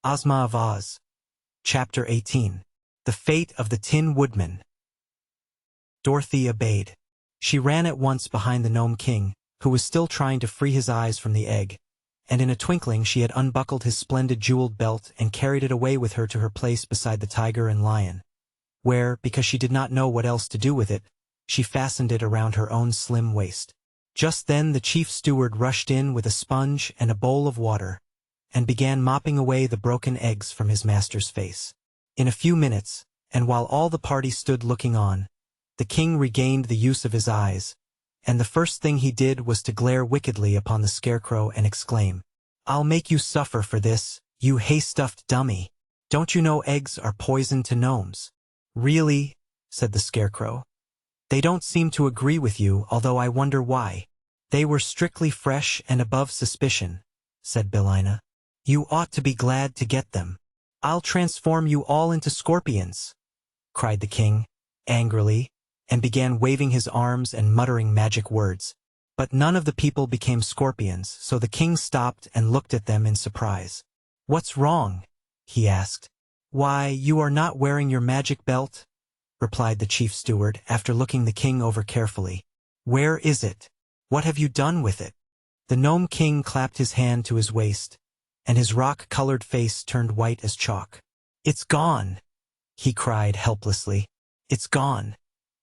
Ozma of Oz. Chapter 18. The Fate of the Tin Woodman. Dorothy obeyed. She ran at once behind the Gnome King, who was still trying to free his eyes from the egg, and in a twinkling she had unbuckled his splendid jeweled belt and carried it away with her to her place beside the tiger and lion, where, because she did not know what else to do with it, she fastened it around her own slim waist. Just then the chief steward rushed in with a sponge and a bowl of water, and began mopping away the broken eggs from his master's face. In a few minutes, and while all the party stood looking on, the king regained the use of his eyes, and the first thing he did was to glare wickedly upon the scarecrow and exclaim, "I'll make you suffer for this, you hay-stuffed dummy. Don't you know eggs are poison to gnomes?" "Really?" said the scarecrow. "They don't seem to agree with you, although I wonder why." "They were strictly fresh and above suspicion," said Billina. "You ought to be glad to get them." "I'll transform you all into scorpions," cried the king, angrily, and began waving his arms and muttering magic words. But none of the people became scorpions, so the king stopped and looked at them in surprise. "What's wrong?" he asked. "Why, you are not wearing your magic belt," replied the chief steward, after looking the king over carefully. "Where is it? What have you done with it?" The Gnome King clapped his hand to his waist, and his rock-colored face turned white as chalk. "It's gone!" he cried helplessly. "It's gone,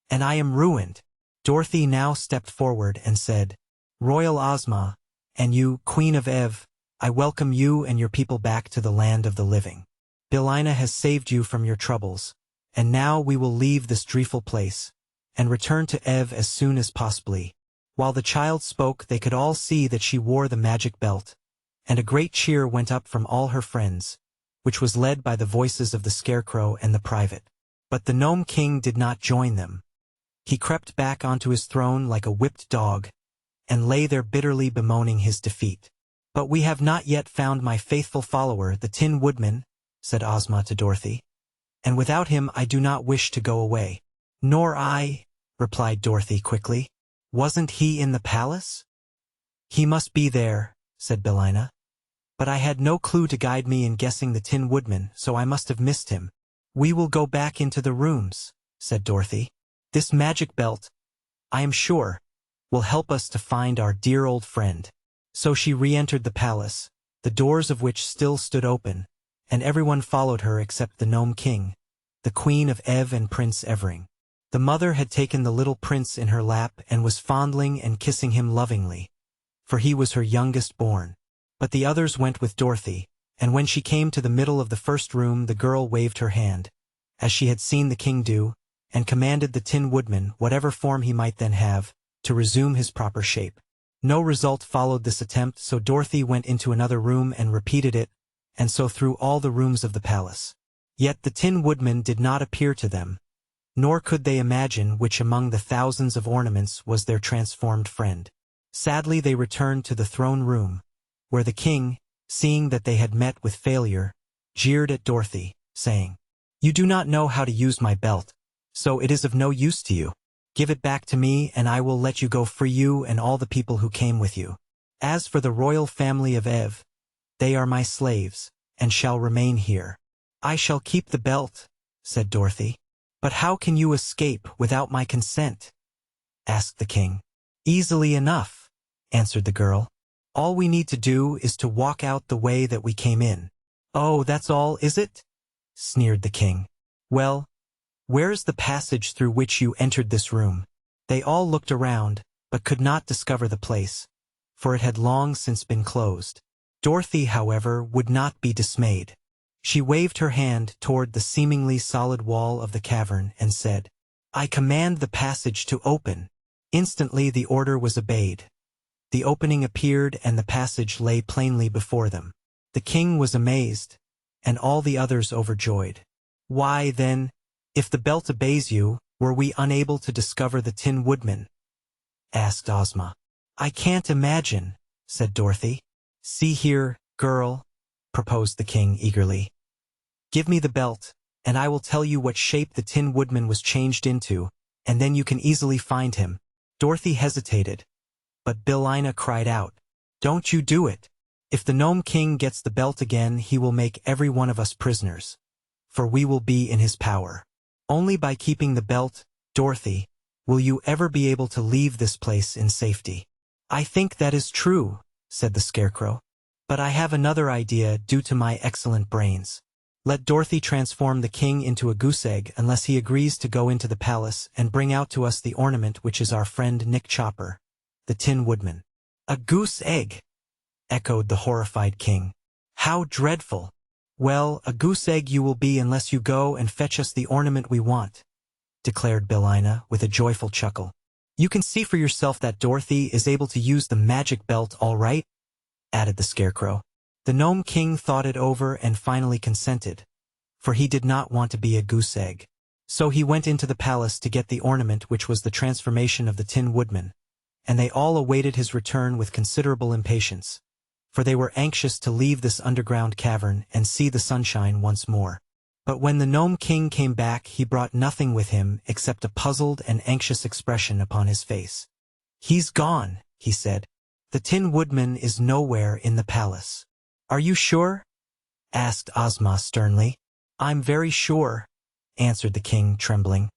and I am ruined." Dorothy now stepped forward and said, "Royal Ozma, and you, Queen of Ev, I welcome you and your people back to the land of the living. Billina has saved you from your troubles, and now we will leave this dreadful place, and return to Ev as soon as possibly." While the child spoke, they could all see that she wore the magic belt, and a great cheer went up from all her friends, which was led by the voices of the Scarecrow and the Private. But the Gnome King did not join them. He crept back onto his throne like a whipped dog, and lay there bitterly bemoaning his defeat. "But we have not yet found my faithful follower, the Tin Woodman," said Ozma to Dorothy, "and without him I do not wish to go away." "Nor I," replied Dorothy quickly. "Wasn't he in the palace?" "He must be there," said Billina. "But I had no clue to guide me in guessing the Tin Woodman, so I must have missed him." "We will go back into the rooms," said Dorothy. "This magic belt, I am sure, will help us to find our dear old friend." So she re-entered the palace, the doors of which still stood open, and everyone followed her except the Gnome King, the Queen of Ev and Prince Evering. The mother had taken the little prince in her lap and was fondling and kissing him lovingly, for he was her youngest born. But the others went with Dorothy, and when she came to the middle of the first room the girl waved her hand, as she had seen the king do, and commanded the Tin Woodman, whatever form he might then have, to resume his proper shape. No result followed this attempt, so Dorothy went into another room and repeated it, and so through all the rooms of the palace. Yet the Tin Woodman did not appear to them, nor could they imagine which among the thousands of ornaments was their transformed friend. Sadly they returned to the throne room, where the king, seeing that they had met with failure, jeered at Dorothy, saying, "You do not know how to use my belt, so it is of no use to you. Give it back to me and I will let you go free, you and all the people who came with you. As for the royal family of Ev, they are my slaves, and shall remain here." "I shall keep the belt," said Dorothy. "But how can you escape without my consent?" asked the king. "Easily enough," answered the girl. "All we need to do is to walk out the way that we came in." "Oh, that's all, is it?" sneered the king. "Well, where's the passage through which you entered this room?" They all looked around, but could not discover the place, for it had long since been closed. Dorothy, however, would not be dismayed. She waved her hand toward the seemingly solid wall of the cavern and said, "I command the passage to open." Instantly the order was obeyed. The opening appeared and the passage lay plainly before them. The king was amazed, and all the others overjoyed. "Why, then, if the belt obeys you, were we unable to discover the Tin Woodman?" asked Ozma. "I can't imagine," said Dorothy. "See here, girl," proposed the king eagerly. "Give me the belt, and I will tell you what shape the Tin Woodman was changed into, and then you can easily find him." Dorothy hesitated, but Billina cried out, "Don't you do it. If the Gnome King gets the belt again, he will make every one of us prisoners, for we will be in his power. Only by keeping the belt, Dorothy, will you ever be able to leave this place in safety." "I think that is true," said the Scarecrow. "But I have another idea due to my excellent brains. Let Dorothy transform the king into a goose egg unless he agrees to go into the palace and bring out to us the ornament which is our friend Nick Chopper, the Tin Woodman." "A goose egg!" echoed the horrified king. "How dreadful! Well, a goose egg you will be unless you go and fetch us the ornament we want," declared Billina with a joyful chuckle. "You can see for yourself that Dorothy is able to use the magic belt all right," added the Scarecrow. The Gnome King thought it over and finally consented, for he did not want to be a goose egg. So he went into the palace to get the ornament which was the transformation of the Tin Woodman, and they all awaited his return with considerable impatience, for they were anxious to leave this underground cavern and see the sunshine once more. But when the Gnome King came back, he brought nothing with him except a puzzled and anxious expression upon his face. "He's gone," he said. "The Tin Woodman is nowhere in the palace." "Are you sure?" asked Ozma sternly. "I'm very sure," answered the king, trembling.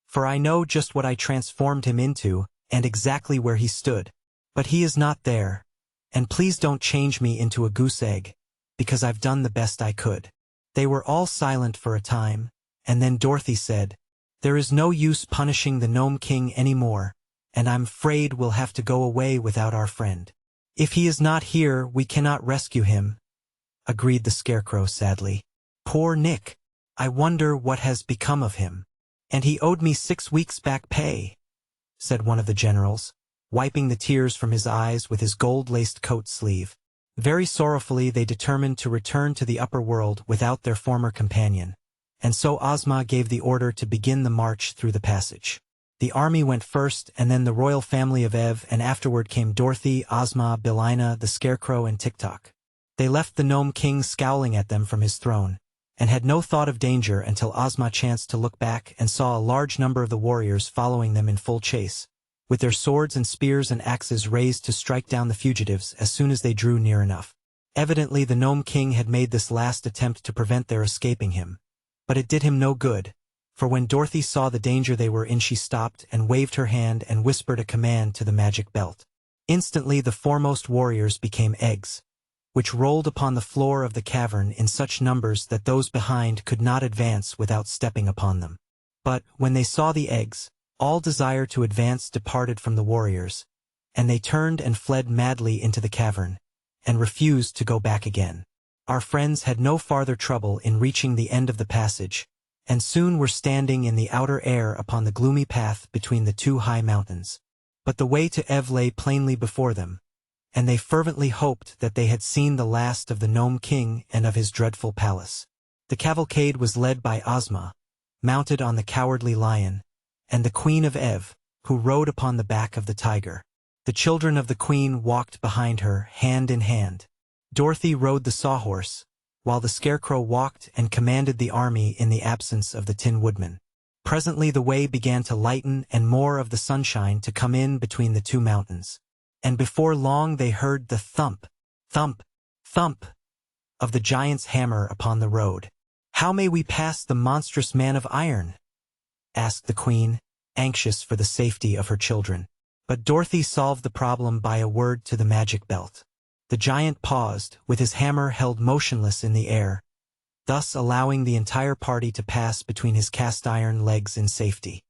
"For I know just what I transformed him into, and exactly where he stood. But he is not there, and please don't change me into a goose egg, because I've done the best I could." They were all silent for a time, and then Dorothy said, "There is no use punishing the Gnome King any more, and I'm afraid we'll have to go away without our friend." "If he is not here, we cannot rescue him," agreed the Scarecrow sadly. "Poor Nick. I wonder what has become of him." "And he owed me 6 weeks back pay," said one of the generals, wiping the tears from his eyes with his gold-laced coat sleeve. Very sorrowfully they determined to return to the upper world without their former companion, and so Ozma gave the order to begin the march through the passage. The army went first, and then the royal family of Ev, and afterward came Dorothy, Ozma, Billina, the Scarecrow, and Tik-Tok. They left the Gnome King scowling at them from his throne, and had no thought of danger until Ozma chanced to look back and saw a large number of the warriors following them in full chase, with their swords and spears and axes raised to strike down the fugitives as soon as they drew near enough. Evidently the Gnome King had made this last attempt to prevent their escaping him, but it did him no good, for when Dorothy saw the danger they were in, she stopped and waved her hand and whispered a command to the magic belt. Instantly the foremost warriors became eggs, which rolled upon the floor of the cavern in such numbers that those behind could not advance without stepping upon them. But when they saw the eggs, all desire to advance departed from the warriors, and they turned and fled madly into the cavern, and refused to go back again. Our friends had no farther trouble in reaching the end of the passage, and soon were standing in the outer air upon the gloomy path between the two high mountains. But the way to Ev lay plainly before them, and they fervently hoped that they had seen the last of the Gnome King and of his dreadful palace. The cavalcade was led by Ozma, mounted on the Cowardly Lion, and the Queen of Ev, who rode upon the back of the tiger. The children of the Queen walked behind her, hand in hand. Dorothy rode the Sawhorse, while the Scarecrow walked and commanded the army in the absence of the Tin Woodman. Presently the way began to lighten and more of the sunshine to come in between the two mountains, and before long they heard the thump, thump, thump of the giant's hammer upon the road. "How may we pass the monstrous man of iron?" asked the Queen, anxious for the safety of her children. But Dorothy solved the problem by a word to the magic belt. The giant paused, with his hammer held motionless in the air, thus allowing the entire party to pass between his cast-iron legs in safety.